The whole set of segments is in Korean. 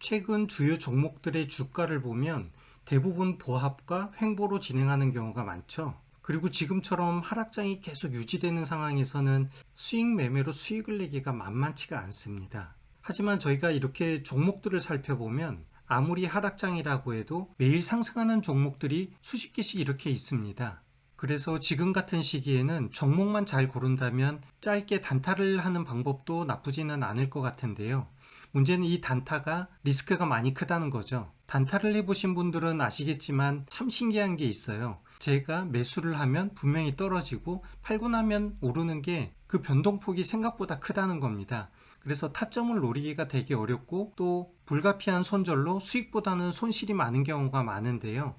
최근 주요 종목들의 주가를 보면 대부분 보합과 횡보로 진행하는 경우가 많죠. 그리고 지금처럼 하락장이 계속 유지되는 상황에서는 수익 매매로 수익을 내기가 만만치가 않습니다. 하지만 저희가 이렇게 종목들을 살펴보면 아무리 하락장이라고 해도 매일 상승하는 종목들이 수십 개씩 이렇게 있습니다. 그래서 지금 같은 시기에는 종목만 잘 고른다면 짧게 단타를 하는 방법도 나쁘지는 않을 것 같은데요. 문제는 이 단타가 리스크가 많이 크다는 거죠. 단타를 해보신 분들은 아시겠지만 참 신기한 게 있어요. 제가 매수를 하면 분명히 떨어지고 팔고 나면 오르는 게 그 변동폭이 생각보다 크다는 겁니다. 그래서 타점을 노리기가 되게 어렵고 또 불가피한 손절로 수익보다는 손실이 많은 경우가 많은데요.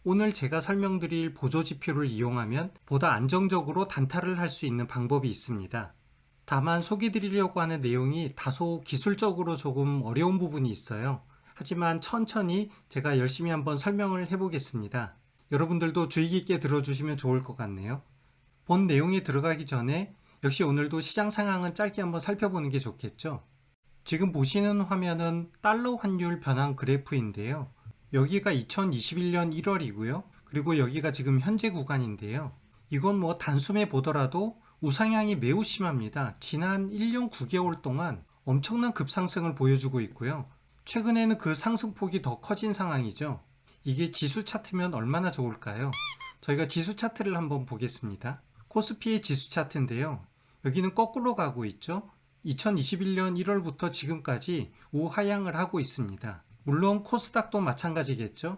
오늘 제가 설명드릴 보조지표를 이용하면 보다 안정적으로 단타를 할 수 있는 방법이 있습니다. 다만 소개드리려고 하는 내용이 다소 기술적으로 조금 어려운 부분이 있어요. 하지만 천천히 제가 열심히 한번 설명을 해보겠습니다. 여러분들도 주의 깊게 들어주시면 좋을 것 같네요. 본 내용에 들어가기 전에 역시 오늘도 시장 상황은 짧게 한번 살펴보는 게 좋겠죠. 지금 보시는 화면은 달러 환율 변환 그래프인데요. 여기가 2021년 1월이고요. 그리고 여기가 지금 현재 구간인데요. 이건 뭐 단숨에 보더라도 우상향이 매우 심합니다. 지난 1년 9개월 동안 엄청난 급상승을 보여주고 있고요. 최근에는 그 상승폭이 더 커진 상황이죠. 이게 지수 차트면 얼마나 좋을까요? 저희가 지수 차트를 한번 보겠습니다. 코스피의 지수 차트인데요. 여기는 거꾸로 가고 있죠. 2021년 1월부터 지금까지 우하향을 하고 있습니다. 물론 코스닥도 마찬가지겠죠.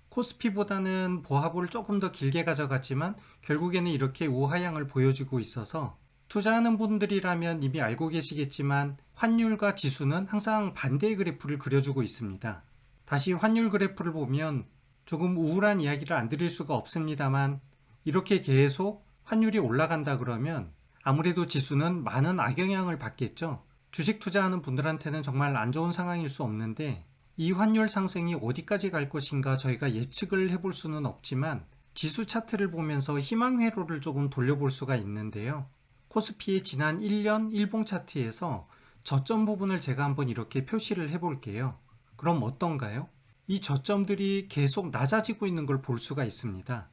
코스피보다는 보합을 조금 더 길게 가져갔지만 결국에는 이렇게 우하향을 보여주고 있어서 투자하는 분들이라면 이미 알고 계시겠지만 환율과 지수는 항상 반대의 그래프를 그려주고 있습니다. 다시 환율 그래프를 보면 조금 우울한 이야기를 안 드릴 수가 없습니다만 이렇게 계속 환율이 올라간다 그러면 아무래도 지수는 많은 악영향을 받겠죠. 주식 투자하는 분들한테는 정말 안 좋은 상황일 수 없는데 이 환율 상승이 어디까지 갈 것인가 저희가 예측을 해볼 수는 없지만 지수 차트를 보면서 희망 회로를 조금 돌려볼 수가 있는데요. 코스피의 지난 1년 일봉 차트에서 저점 부분을 제가 한번 이렇게 표시를 해볼게요. 그럼 어떤가요? 이 저점들이 계속 낮아지고 있는 걸 볼 수가 있습니다.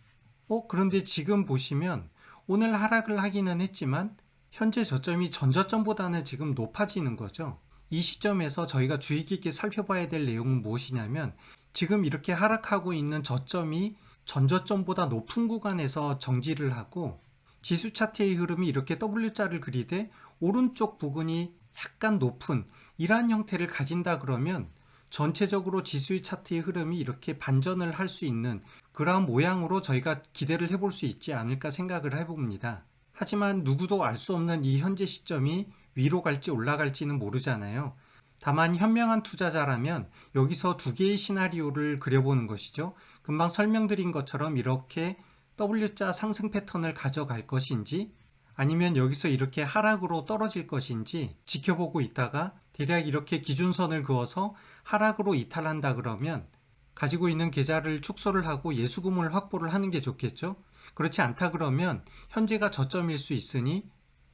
그런데 지금 보시면 오늘 하락을 하기는 했지만 현재 저점이 전저점보다는 지금 높아지는 거죠. 이 시점에서 저희가 주의 깊게 살펴봐야 될 내용은 무엇이냐면 지금 이렇게 하락하고 있는 저점이 전저점보다 높은 구간에서 정지를 하고 지수 차트의 흐름이 이렇게 W자를 그리되 오른쪽 부분이 약간 높은 이러한 형태를 가진다 그러면 전체적으로 지수의 차트의 흐름이 이렇게 반전을 할 수 있는 그러한 모양으로 저희가 기대를 해볼 수 있지 않을까 생각을 해봅니다. 하지만 누구도 알 수 없는 이 현재 시점이 위로 갈지 올라갈지는 모르잖아요. 다만 현명한 투자자라면 여기서 두 개의 시나리오를 그려보는 것이죠. 금방 설명드린 것처럼 이렇게 W자 상승 패턴을 가져갈 것인지 아니면 여기서 이렇게 하락으로 떨어질 것인지 지켜보고 있다가 대략 이렇게 기준선을 그어서 하락으로 이탈한다 그러면 가지고 있는 계좌를 축소를 하고 예수금을 확보를 하는 게 좋겠죠. 그렇지 않다 그러면 현재가 저점일 수 있으니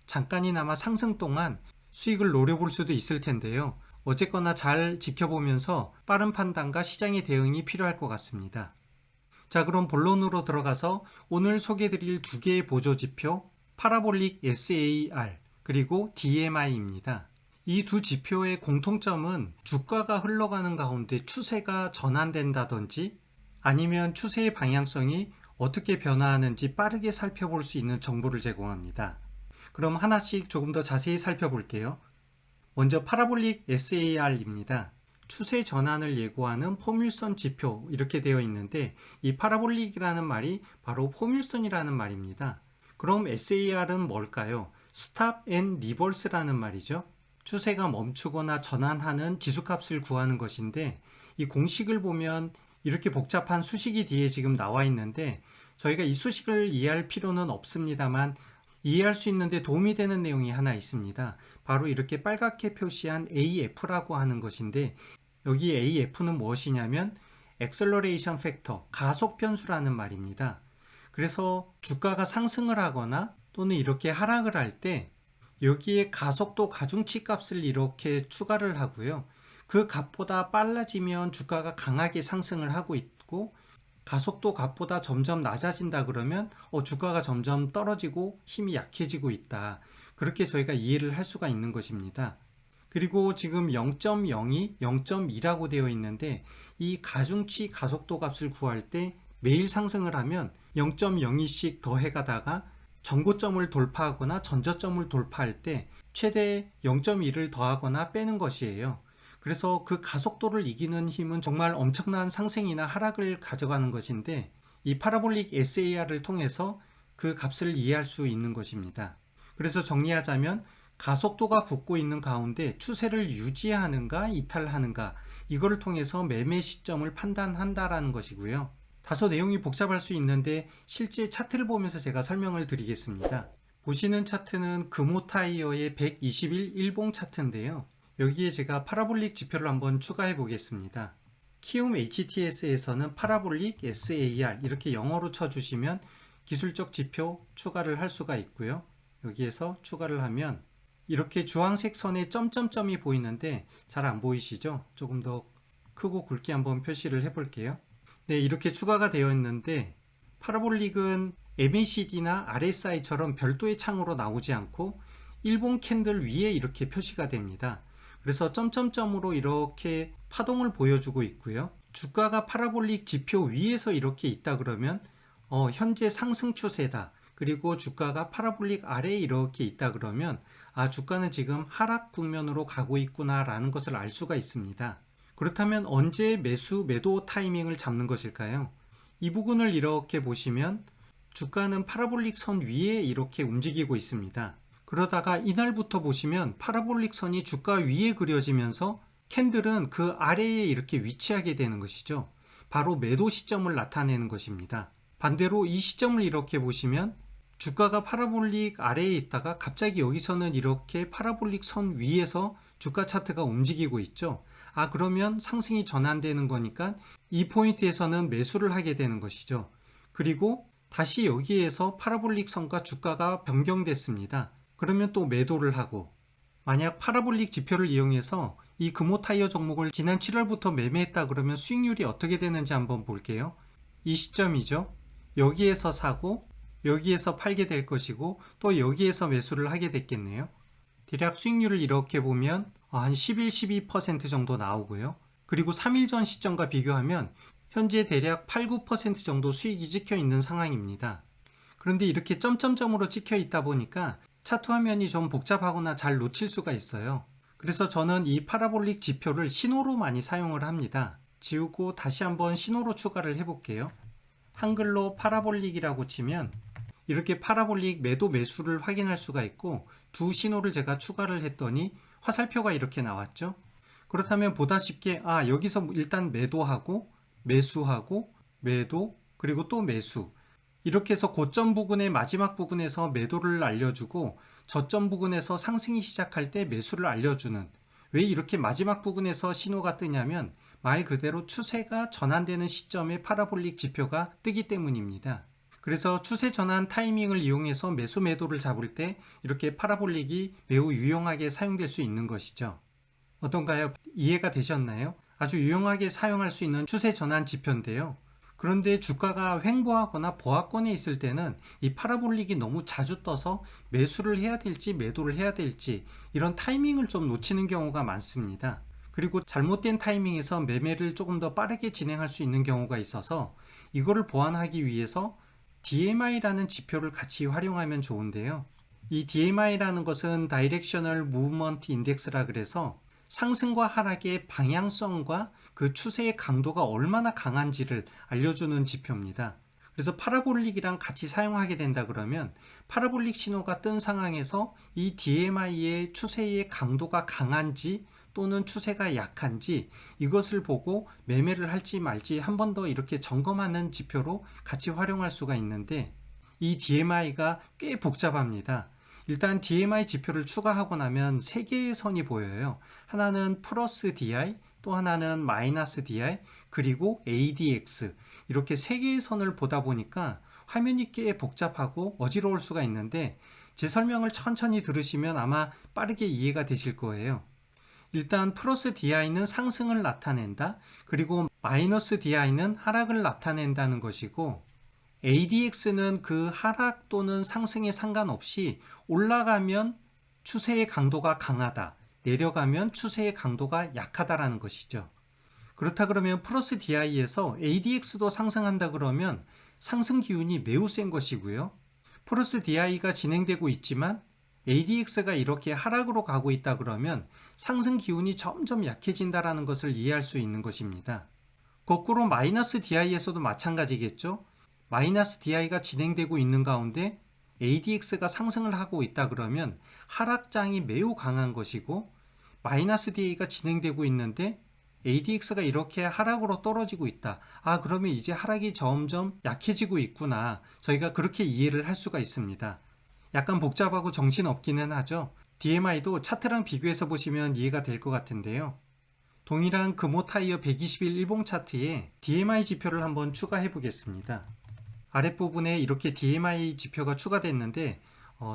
잠깐이나마 상승 동안 수익을 노려볼 수도 있을 텐데요. 어쨌거나 잘 지켜보면서 빠른 판단과 시장의 대응이 필요할 것 같습니다. 자, 그럼 본론으로 들어가서 오늘 소개해드릴 두 개의 보조지표 파라볼릭 SAR 그리고 DMI입니다. 이 두 지표의 공통점은 주가가 흘러가는 가운데 추세가 전환된다든지 아니면 추세의 방향성이 어떻게 변화하는지 빠르게 살펴볼 수 있는 정보를 제공합니다. 그럼 하나씩 조금 더 자세히 살펴볼게요. 먼저 파라볼릭 SAR입니다. 추세 전환을 예고하는 포뮬선 지표 이렇게 되어 있는데 이 파라볼릭이라는 말이 바로 포뮬선이라는 말입니다. 그럼 SAR은 뭘까요? 스탑 앤 리버스라는 말이죠. 추세가 멈추거나 전환하는 지수값을 구하는 것인데 이 공식을 보면 이렇게 복잡한 수식이 뒤에 지금 나와 있는데 저희가 이 수식을 이해할 필요는 없습니다만 이해할 수 있는데 도움이 되는 내용이 하나 있습니다. 바로 이렇게 빨갛게 표시한 AF라고 하는 것인데 여기 AF는 무엇이냐면 Acceleration Factor, 가속 변수라는 말입니다. 그래서 주가가 상승을 하거나 또는 이렇게 하락을 할 때 여기에 가속도 가중치 값을 이렇게 추가를 하고요. 그 값보다 빨라지면 주가가 강하게 상승을 하고 있고, 가속도 값보다 점점 낮아진다 그러면 주가가 점점 떨어지고 힘이 약해지고 있다. 그렇게 저희가 이해를 할 수가 있는 것입니다. 그리고 지금 0.02, 0.2라고 되어 있는데 이 가중치 가속도 값을 구할 때 매일 상승을 하면 0.02씩 더해가다가 전고점을 돌파하거나 전저점을 돌파할 때 최대 0.1을 더하거나 빼는 것이에요. 그래서 그 가속도를 이기는 힘은 정말 엄청난 상승이나 하락을 가져가는 것인데, 이 파라볼릭 SAR을 통해서 그 값을 이해할 수 있는 것입니다. 그래서 정리하자면 가속도가 붙고 있는 가운데 추세를 유지하는가 이탈하는가, 이거를 통해서 매매 시점을 판단한다라는 것이고요. 다소 내용이 복잡할 수 있는데 실제 차트를 보면서 제가 설명을 드리겠습니다. 보시는 차트는 금호타이어의 120일 일봉 차트인데요. 여기에 제가 파라볼릭 지표를 한번 추가해 보겠습니다. 키움 HTS에서는 파라볼릭 SAR 이렇게 영어로 쳐주시면 기술적 지표 추가를 할 수가 있고요. 여기에서 추가를 하면 이렇게 주황색 선에 점점점이 보이는데 잘 안 보이시죠? 조금 더 크고 굵게 한번 표시를 해 볼게요. 네, 이렇게 추가가 되어 있는데 파라볼릭은 MACD나 RSI처럼 별도의 창으로 나오지 않고 일봉 캔들 위에 이렇게 표시가 됩니다. 그래서 점점점으로 이렇게 파동을 보여주고 있고요. 주가가 파라볼릭 지표 위에서 이렇게 있다 그러면 현재 상승 추세다. 그리고 주가가 파라볼릭 아래에 이렇게 있다 그러면 주가는 지금 하락 국면으로 가고 있구나 라는 것을 알 수가 있습니다. 그렇다면 언제 매수 매도 타이밍을 잡는 것일까요? 이 부분을 이렇게 보시면 주가는 파라볼릭 선 위에 이렇게 움직이고 있습니다. 그러다가 이날부터 보시면 파라볼릭 선이 주가 위에 그려지면서 캔들은 그 아래에 이렇게 위치하게 되는 것이죠. 바로 매도 시점을 나타내는 것입니다. 반대로 이 시점을 이렇게 보시면 주가가 파라볼릭 아래에 있다가 갑자기 여기서는 이렇게 파라볼릭 선 위에서 주가 차트가 움직이고 있죠. 그러면 상승이 전환되는 거니까 이 포인트에서는 매수를 하게 되는 것이죠. 그리고 다시 여기에서 파라볼릭 선과 주가가 변경됐습니다. 그러면 또 매도를 하고, 만약 파라볼릭 지표를 이용해서 이 금호타이어 종목을 지난 7월부터 매매했다 그러면 수익률이 어떻게 되는지 한번 볼게요. 이 시점이죠. 여기에서 사고 여기에서 팔게 될 것이고 또 여기에서 매수를 하게 됐겠네요. 대략 수익률을 이렇게 보면 한 11, 12% 정도 나오고요. 그리고 3일 전 시점과 비교하면 현재 대략 8, 9% 정도 수익이 찍혀 있는 상황입니다. 그런데 이렇게 점점점으로 찍혀 있다 보니까 차트 화면이 좀 복잡하거나 잘 놓칠 수가 있어요. 그래서 저는 이 파라볼릭 지표를 신호로 많이 사용을 합니다. 지우고 다시 한번 신호로 추가를 해볼게요. 한글로 파라볼릭이라고 치면 이렇게 파라볼릭 매도 매수를 확인할 수가 있고, 두 신호를 제가 추가를 했더니 화살표가 이렇게 나왔죠. 그렇다면 보다시피 여기서 일단 매도하고 매수하고 매도 그리고 또 매수, 이렇게 해서 고점 부근의 마지막 부분에서 매도를 알려주고 저점 부근에서 상승이 시작할 때 매수를 알려주는, 왜 이렇게 마지막 부분에서 신호가 뜨냐면 말 그대로 추세가 전환되는 시점에 파라볼릭 지표가 뜨기 때문입니다. 그래서 추세 전환 타이밍을 이용해서 매수 매도를 잡을 때 이렇게 파라볼릭이 매우 유용하게 사용될 수 있는 것이죠. 어떤가요? 이해가 되셨나요? 아주 유용하게 사용할 수 있는 추세 전환 지표인데요. 그런데 주가가 횡보하거나 보합권에 있을 때는 이 파라볼릭이 너무 자주 떠서 매수를 해야 될지 매도를 해야 될지 이런 타이밍을 좀 놓치는 경우가 많습니다. 그리고 잘못된 타이밍에서 매매를 조금 더 빠르게 진행할 수 있는 경우가 있어서 이거를 보완하기 위해서 DMI라는 지표를 같이 활용하면 좋은데요. 이 DMI라는 것은 Directional Movement Index라 그래서 상승과 하락의 방향성과 그 추세의 강도가 얼마나 강한지를 알려주는 지표입니다. 그래서 파라볼릭이랑 같이 사용하게 된다 그러면 파라볼릭 신호가 뜬 상황에서 이 DMI의 추세의 강도가 강한지 또는 추세가 약한지 이것을 보고 매매를 할지 말지 한 번 더 이렇게 점검하는 지표로 같이 활용할 수가 있는데, 이 DMI가 꽤 복잡합니다. 일단 DMI 지표를 추가하고 나면 3개의 선이 보여요. 하나는 플러스 DI, 또 하나는 마이너스 DI, 그리고 ADX, 이렇게 3개의 선을 보다 보니까 화면이 꽤 복잡하고 어지러울 수가 있는데 제 설명을 천천히 들으시면 아마 빠르게 이해가 되실 거예요. 일단 플러스 DI는 상승을 나타낸다. 그리고 마이너스 DI는 하락을 나타낸다는 것이고 ADX는 그 하락 또는 상승에 상관없이 올라가면 추세의 강도가 강하다. 내려가면 추세의 강도가 약하다라는 것이죠. 그렇다 그러면 플러스 DI에서 ADX도 상승한다 그러면 상승 기운이 매우 센 것이고요. 플러스 DI가 진행되고 있지만 ADX가 이렇게 하락으로 가고 있다 그러면 상승 기운이 점점 약해진다라는 것을 이해할 수 있는 것입니다. 거꾸로 마이너스 DI에서도 마찬가지겠죠. 마이너스 DI가 진행되고 있는 가운데 ADX가 상승을 하고 있다 그러면 하락장이 매우 강한 것이고, 마이너스 DI가 진행되고 있는데 ADX가 이렇게 하락으로 떨어지고 있다. 그러면 이제 하락이 점점 약해지고 있구나. 저희가 그렇게 이해를 할 수가 있습니다. 약간 복잡하고 정신없기는 하죠. DMI도 차트랑 비교해서 보시면 이해가 될 것 같은데요. 동일한 금호 타이어 120일 일봉 차트에 DMI 지표를 한번 추가해 보겠습니다. 아랫부분에 이렇게 DMI 지표가 추가됐는데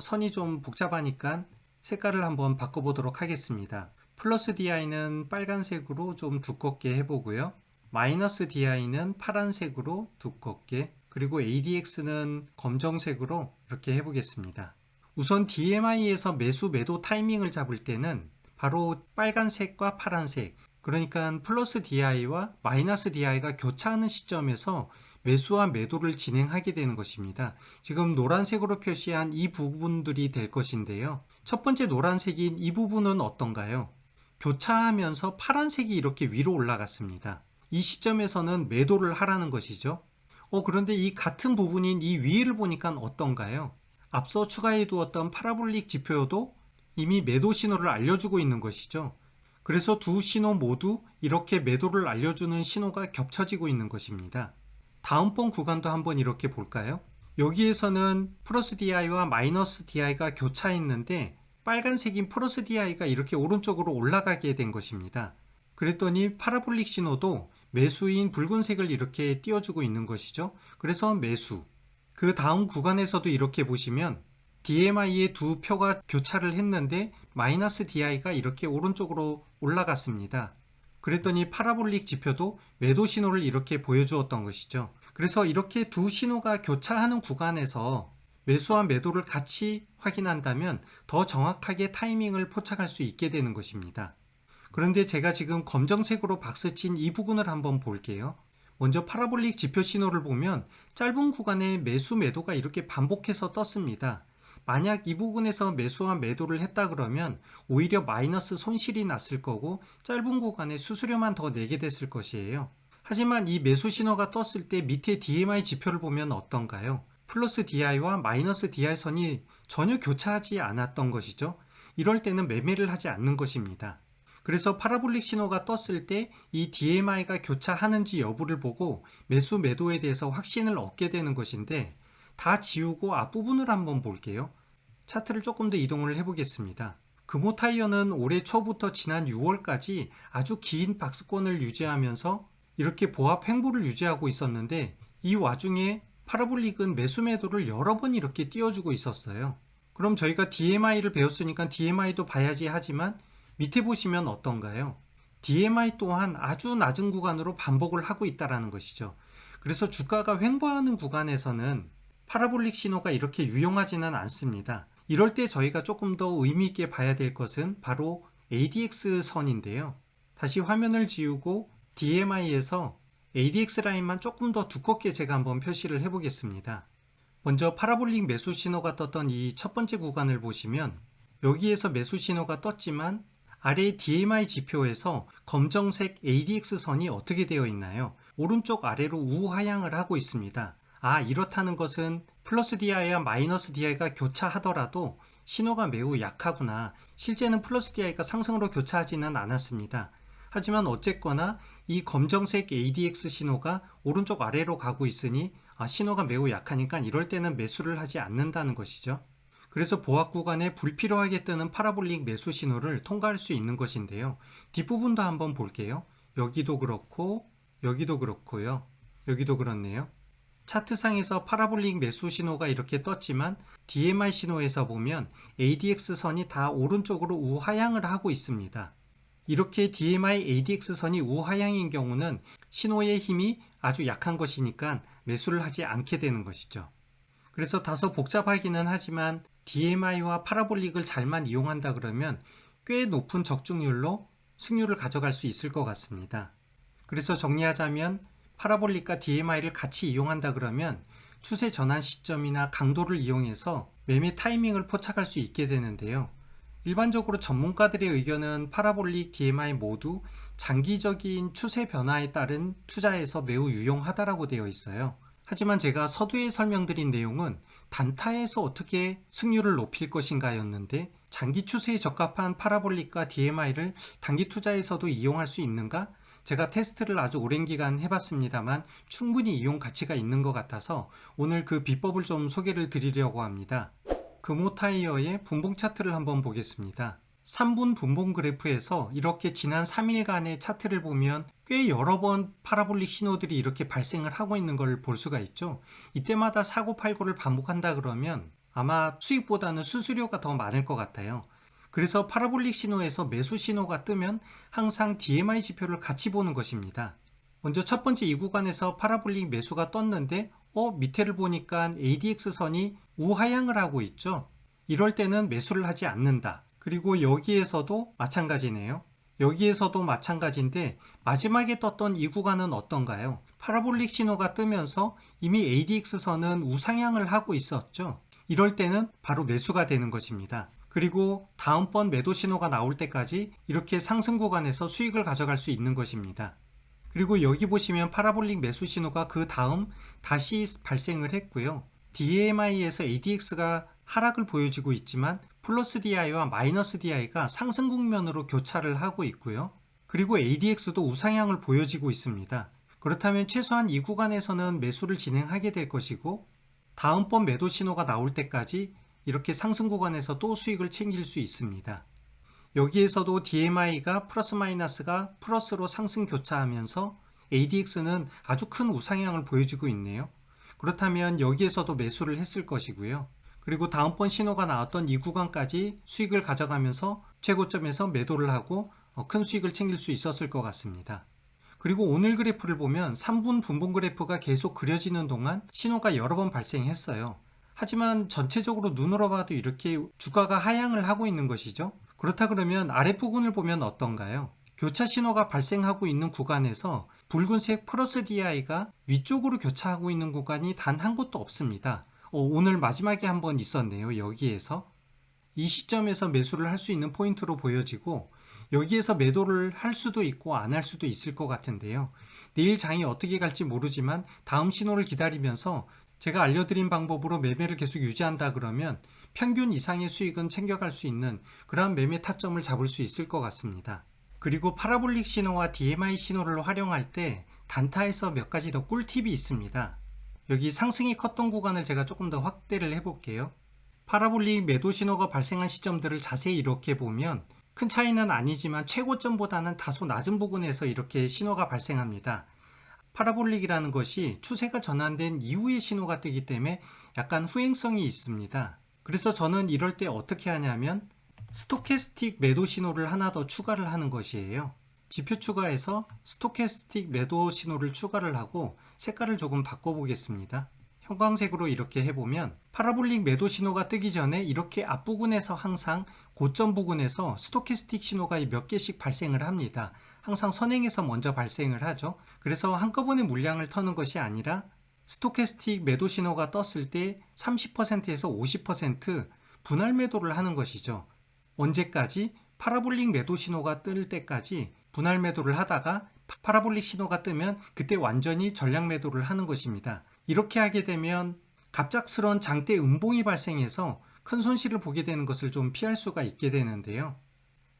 선이 좀 복잡하니까 색깔을 한번 바꿔보도록 하겠습니다. 플러스 DI는 빨간색으로 좀 두껍게 해보고요. 마이너스 DI는 파란색으로 두껍게, 그리고 ADX는 검정색으로 이렇게 해보겠습니다. 우선 DMI에서 매수 매도 타이밍을 잡을 때는 바로 빨간색과 파란색, 그러니까 플러스 DI와 마이너스 DI가 교차하는 시점에서 매수와 매도를 진행하게 되는 것입니다. 지금 노란색으로 표시한 이 부분들이 될 것인데요. 첫 번째 노란색인 이 부분은 어떤가요? 교차하면서 파란색이 이렇게 위로 올라갔습니다. 이 시점에서는 매도를 하라는 것이죠. 그런데 이 같은 부분인 이 위를 보니까 어떤가요? 앞서 추가해 두었던 파라볼릭 지표도 이미 매도 신호를 알려주고 있는 것이죠. 그래서 두 신호 모두 이렇게 매도를 알려주는 신호가 겹쳐지고 있는 것입니다. 다음번 구간도 한번 이렇게 볼까요? 여기에서는 플러스 DI와 마이너스 DI가 교차했는데 빨간색인 플러스 DI가 이렇게 오른쪽으로 올라가게 된 것입니다. 그랬더니 파라볼릭 신호도 매수인 붉은색을 이렇게 띄워주고 있는 것이죠. 그래서 매수. 그 다음 구간에서도 이렇게 보시면 DMI의 두 표가 교차를 했는데 마이너스 DI가 이렇게 오른쪽으로 올라갔습니다. 그랬더니 파라볼릭 지표도 매도 신호를 이렇게 보여주었던 것이죠. 그래서 이렇게 두 신호가 교차하는 구간에서 매수와 매도를 같이 확인한다면 더 정확하게 타이밍을 포착할 수 있게 되는 것입니다. 그런데 제가 지금 검정색으로 박스친 이 부분을 한번 볼게요. 먼저 파라볼릭 지표 신호를 보면 짧은 구간에 매수 매도가 이렇게 반복해서 떴습니다. 만약 이 부분에서 매수와 매도를 했다 그러면 오히려 마이너스 손실이 났을 거고 짧은 구간에 수수료만 더 내게 됐을 것이에요. 하지만 이 매수 신호가 떴을 때 밑에 DMI 지표를 보면 어떤가요? 플러스 DI와 마이너스 DI 선이 전혀 교차하지 않았던 것이죠. 이럴 때는 매매를 하지 않는 것입니다. 그래서 파라볼릭 신호가 떴을 때 이 DMI가 교차하는지 여부를 보고 매수 매도에 대해서 확신을 얻게 되는 것인데, 다 지우고 앞부분을 한번 볼게요. 차트를 조금 더 이동을 해보겠습니다. 금호 타이어는 올해 초부터 지난 6월까지 아주 긴 박스권을 유지하면서 이렇게 보합 횡보를 유지하고 있었는데, 이 와중에 파라볼릭은 매수 매도를 여러 번 이렇게 띄워주고 있었어요. 그럼 저희가 DMI를 배웠으니까 DMI도 봐야지 하지만 밑에 보시면 어떤가요? DMI 또한 아주 낮은 구간으로 반복을 하고 있다는 것이죠. 그래서 주가가 횡보하는 구간에서는 파라볼릭 신호가 이렇게 유용하지는 않습니다. 이럴 때 저희가 조금 더 의미 있게 봐야 될 것은 바로 ADX 선인데요. 다시 화면을 지우고 DMI에서 ADX 라인만 조금 더 두껍게 제가 한번 표시를 해보겠습니다. 먼저 파라볼릭 매수 신호가 떴던 이 첫 번째 구간을 보시면 여기에서 매수 신호가 떴지만 아래 DMI 지표에서 검정색 ADX 선이 어떻게 되어 있나요? 오른쪽 아래로 우하향을 하고 있습니다. 이렇다는 것은 플러스 DI와 마이너스 DI가 교차하더라도 신호가 매우 약하구나. 실제는 플러스 DI가 상승으로 교차하지는 않았습니다. 하지만 어쨌거나 이 검정색 ADX 신호가 오른쪽 아래로 가고 있으니 신호가 매우 약하니까 이럴 때는 매수를 하지 않는다는 것이죠. 그래서 보합 구간에 불필요하게 뜨는 파라볼릭 매수 신호를 통과할 수 있는 것인데요. 뒷부분도 한번 볼게요. 여기도 그렇고 여기도 그렇고요. 여기도 그렇네요. 차트상에서 파라볼릭 매수 신호가 이렇게 떴지만 DMI 신호에서 보면 ADX 선이 다 오른쪽으로 우하향을 하고 있습니다. 이렇게 DMI ADX선이 우하향인 경우는 신호의 힘이 아주 약한 것이니까 매수를 하지 않게 되는 것이죠. 그래서 다소 복잡하기는 하지만 DMI와 파라볼릭을 잘만 이용한다 그러면 꽤 높은 적중률로 승률을 가져갈 수 있을 것 같습니다. 그래서 정리하자면 파라볼릭과 DMI를 같이 이용한다 그러면 추세 전환 시점이나 강도를 이용해서 매매 타이밍을 포착할 수 있게 되는데요. 일반적으로 전문가들의 의견은 파라볼릭, DMI 모두 장기적인 추세 변화에 따른 투자에서 매우 유용하다라고 되어 있어요. 하지만 제가 서두에 설명드린 내용은 단타에서 어떻게 승률을 높일 것인가 였는데 장기 추세에 적합한 파라볼릭과 DMI를 단기 투자에서도 이용할 수 있는가? 제가 테스트를 아주 오랜 기간 해봤습니다만 충분히 이용 가치가 있는 것 같아서 오늘 그 비법을 좀 소개를 드리려고 합니다. 금호타이어의 분봉 차트를 한번 보겠습니다. 3분 분봉 그래프에서 이렇게 지난 3일간의 차트를 보면 꽤 여러 번 파라볼릭 신호들이 이렇게 발생을 하고 있는 걸 볼 수가 있죠. 이때마다 사고팔고를 반복한다 그러면 아마 수익보다는 수수료가 더 많을 것 같아요. 그래서 파라볼릭 신호에서 매수 신호가 뜨면 항상 DMI 지표를 같이 보는 것입니다. 먼저 첫 번째 이 구간에서 파라볼릭 매수가 떴는데 밑에를 보니까 ADX선이 우하향을 하고 있죠. 이럴 때는 매수를 하지 않는다. 그리고 여기에서도 마찬가지네요. 여기에서도 마찬가지인데 마지막에 떴던 이 구간은 어떤가요? 파라볼릭 신호가 뜨면서 이미 ADX선은 우상향을 하고 있었죠. 이럴 때는 바로 매수가 되는 것입니다. 그리고 다음번 매도 신호가 나올 때까지 이렇게 상승 구간에서 수익을 가져갈 수 있는 것입니다. 그리고 여기 보시면 파라볼릭 매수 신호가 그 다음 다시 발생을 했고요. DMI에서 ADX가 하락을 보여지고 있지만 플러스 DI와 마이너스 DI가 상승 국면으로 교차를 하고 있고요. 그리고 ADX도 우상향을 보여지고 있습니다. 그렇다면 최소한 이 구간에서는 매수를 진행하게 될 것이고 다음번 매도 신호가 나올 때까지 이렇게 상승 구간에서 또 수익을 챙길 수 있습니다. 여기에서도 DMI가 플러스 마이너스가 플러스로 상승 교차하면서 ADX는 아주 큰 우상향을 보여주고 있네요. 그렇다면 여기에서도 매수를 했을 것이고요. 그리고 다음번 신호가 나왔던 이 구간까지 수익을 가져가면서 최고점에서 매도를 하고 큰 수익을 챙길 수 있었을 것 같습니다. 그리고 오늘 그래프를 보면 3분 분봉 그래프가 계속 그려지는 동안 신호가 여러 번 발생했어요. 하지만 전체적으로 눈으로 봐도 이렇게 주가가 하향을 하고 있는 것이죠. 그렇다 그러면 아랫부분을 보면 어떤가요? 교차 신호가 발생하고 있는 구간에서 붉은색 플러스 DI가 위쪽으로 교차하고 있는 구간이 단 한 곳도 없습니다. 오늘 마지막에 한번 있었네요. 여기에서 이 시점에서 매수를 할 수 있는 포인트로 보여지고 여기에서 매도를 할 수도 있고 안 할 수도 있을 것 같은데요. 내일 장이 어떻게 갈지 모르지만 다음 신호를 기다리면서 제가 알려드린 방법으로 매매를 계속 유지한다 그러면 평균 이상의 수익은 챙겨갈 수 있는 그러한 매매 타점을 잡을 수 있을 것 같습니다. 그리고 파라볼릭 신호와 DMI 신호를 활용할 때 단타에서 몇 가지 더 꿀팁이 있습니다. 여기 상승이 컸던 구간을 제가 조금 더 확대를 해볼게요. 파라볼릭 매도 신호가 발생한 시점들을 자세히 이렇게 보면 큰 차이는 아니지만 최고점보다는 다소 낮은 부분에서 이렇게 신호가 발생합니다. 파라볼릭이라는 것이 추세가 전환된 이후의 신호가 뜨기 때문에 약간 후행성이 있습니다. 그래서 저는 이럴 때 어떻게 하냐면 스토캐스틱 매도 신호를 하나 더 추가를 하는 것이에요. 지표 추가해서 스토캐스틱 매도 신호를 추가를 하고 색깔을 조금 바꿔보겠습니다. 형광색으로 이렇게 해보면 파라볼릭 매도 신호가 뜨기 전에 이렇게 앞부분에서 항상 고점 부근에서 스토캐스틱 신호가 몇 개씩 발생을 합니다. 항상 선행에서 먼저 발생을 하죠. 그래서 한꺼번에 물량을 터는 것이 아니라 스토캐스틱 매도 신호가 떴을 때 30%에서 50% 분할 매도를 하는 것이죠. 언제까지? 파라볼릭 매도 신호가 뜰 때까지 분할 매도를 하다가 파라볼릭 신호가 뜨면 그때 완전히 전량 매도를 하는 것입니다. 이렇게 하게 되면 갑작스러운 장대 음봉이 발생해서 큰 손실을 보게 되는 것을 좀 피할 수가 있게 되는데요.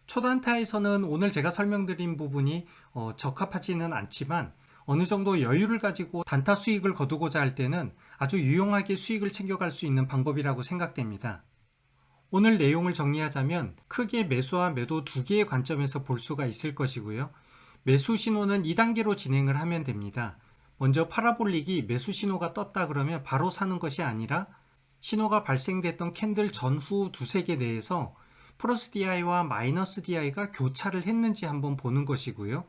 초단타에서는 오늘 제가 설명드린 부분이 적합하지는 않지만 어느 정도 여유를 가지고 단타 수익을 거두고자 할 때는 아주 유용하게 수익을 챙겨갈 수 있는 방법이라고 생각됩니다. 오늘 내용을 정리하자면 크게 매수와 매도 두 개의 관점에서 볼 수가 있을 것이고요. 매수 신호는 2단계로 진행을 하면 됩니다. 먼저 파라볼릭이 매수 신호가 떴다 그러면 바로 사는 것이 아니라 신호가 발생됐던 캔들 전후 두세 개 내에서 플러스 DI와 마이너스 DI가 교차를 했는지 한번 보는 것이고요.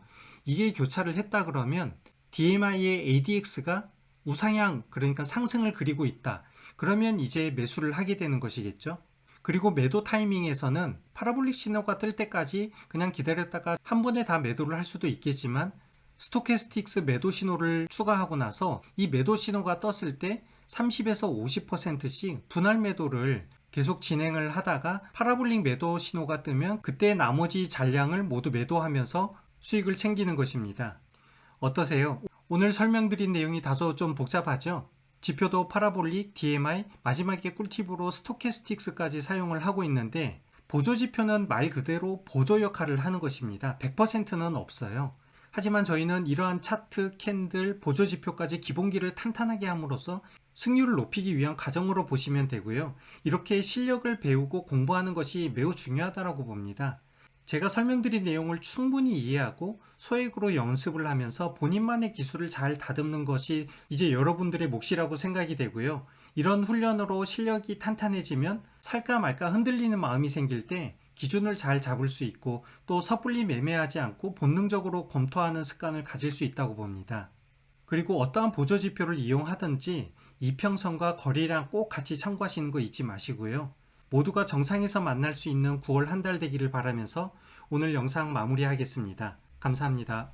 이게 교차를 했다 그러면 DMI의 ADX가 우상향, 그러니까 상승을 그리고 있다. 그러면 이제 매수를 하게 되는 것이겠죠. 그리고 매도 타이밍에서는 파라볼릭 신호가 뜰 때까지 그냥 기다렸다가 한 번에 다 매도를 할 수도 있겠지만, 스토캐스틱스 매도 신호를 추가하고 나서 이 매도 신호가 떴을 때 30에서 50%씩 분할 매도를 계속 진행을 하다가 파라볼릭 매도 신호가 뜨면 그때 나머지 잔량을 모두 매도하면서 수익을 챙기는 것입니다. 어떠세요? 오늘 설명드린 내용이 다소 좀 복잡하죠? 지표도 파라볼릭, DMI, 마지막에 꿀팁으로 스토캐스틱스까지 사용을 하고 있는데, 보조지표는 말 그대로 보조 역할을 하는 것입니다. 100%는 없어요. 하지만 저희는 이러한 차트, 캔들, 보조지표까지 기본기를 탄탄하게 함으로써 승률을 높이기 위한 과정으로 보시면 되고요. 이렇게 실력을 배우고 공부하는 것이 매우 중요하다고 봅니다. 제가 설명드린 내용을 충분히 이해하고 소액으로 연습을 하면서 본인만의 기술을 잘 다듬는 것이 이제 여러분들의 몫이라고 생각이 되고요. 이런 훈련으로 실력이 탄탄해지면 살까 말까 흔들리는 마음이 생길 때 기준을 잘 잡을 수 있고, 또 섣불리 매매하지 않고 본능적으로 검토하는 습관을 가질 수 있다고 봅니다. 그리고 어떠한 보조지표를 이용하든지 이평선과 거래량 꼭 같이 참고하시는 거 잊지 마시고요. 모두가 정상에서 만날 수 있는 9월 한 달 되기를 바라면서 오늘 영상 마무리하겠습니다. 감사합니다.